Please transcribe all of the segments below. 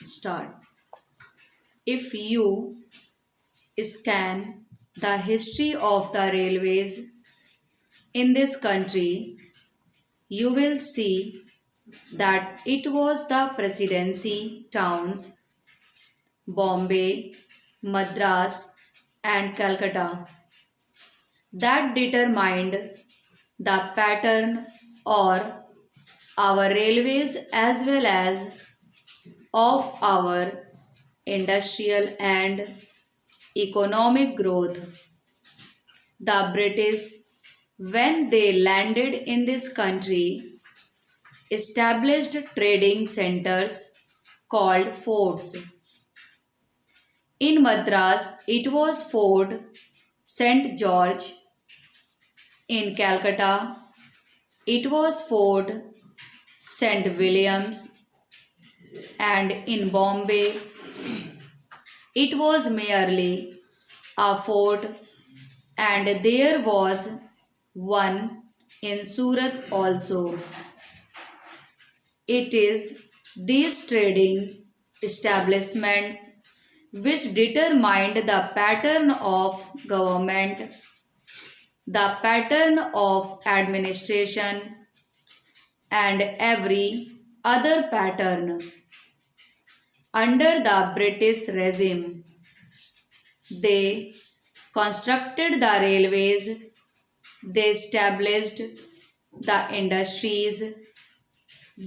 Start. If you scan the history of the railways in this country, you will see that it was the presidency towns Bombay, Madras, and Calcutta that determined the pattern or our railways as well as of our industrial and economic growth. The British, when they landed in this country, established trading centers called forts. In Madras, it was Fort St. George. In Calcutta, it was Fort St. Williams. And in Bombay, it was merely a fort, and there was one in Surat also. It is these trading establishments which determined the pattern of government, the pattern of administration, and every other pattern under the British regime. They constructed the railways, they established the industries,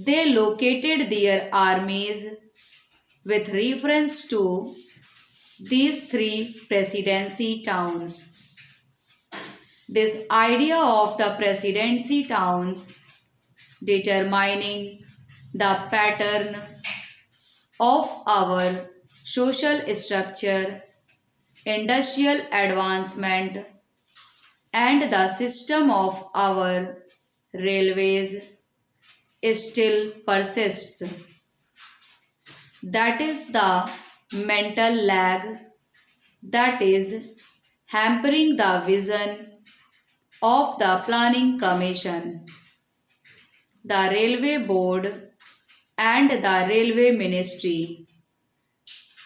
they located their armies with reference to these three presidency towns. This idea of the presidency towns determining the pattern of our social structure, industrial advancement, and the system of our railways still persists. That is the mental lag that is hampering the vision of the Planning Commission, the Railway Board, and the Railway Ministry.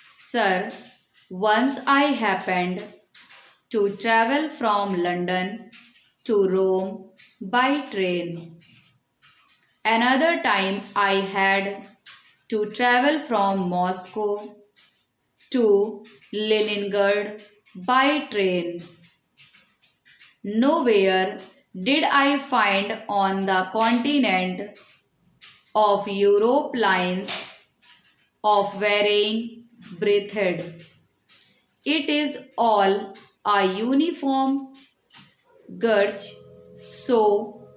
Sir, once I happened to travel from London to Rome by train. Another time I had to travel from Moscow to Leningrad by train. Nowhere did I find on the continent of Europe lines of varying breadth. It is all a uniform gauge. So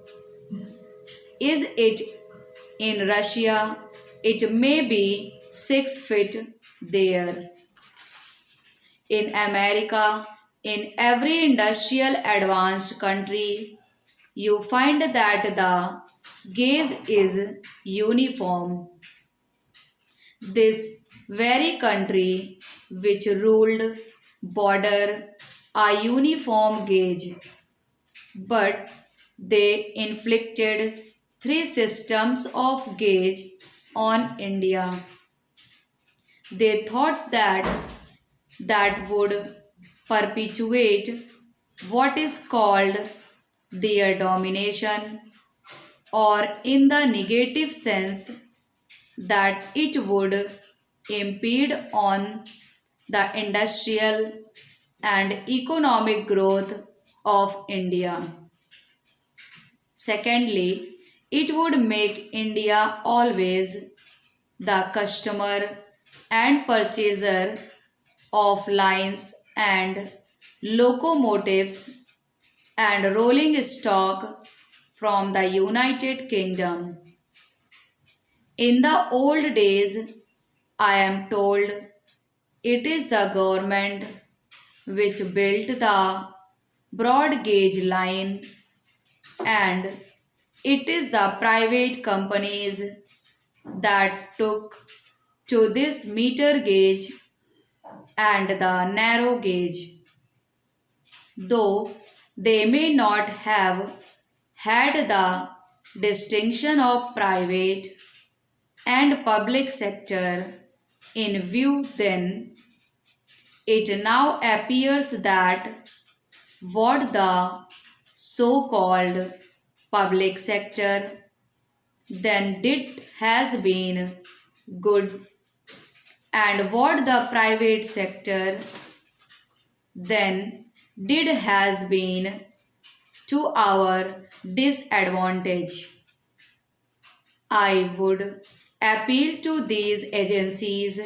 is it in Russia? It may be 6 feet there. In America, in every industrial advanced country, you find that the gauge is uniform. This very country which ruled border a uniform gauge, but they inflicted three systems of gauge on India. They thought that would perpetuate what is called their domination, or in the negative sense that it would impede on the industrial and economic growth of India. Secondly, it would make India always the customer and purchaser of lines and locomotives and rolling stock from the United Kingdom. In the old days, I am told it is the government which built the broad gauge line, and it is the private companies that took to this meter gauge and the narrow gauge. Though they may not have had the distinction of private and public sector, in view, then it now appears that what the so-called public sector then did has been good, and what the private sector then did has been to our disadvantage. I would appeal to these agencies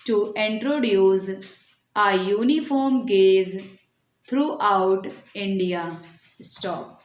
to introduce a uniform gaze throughout India. Stop.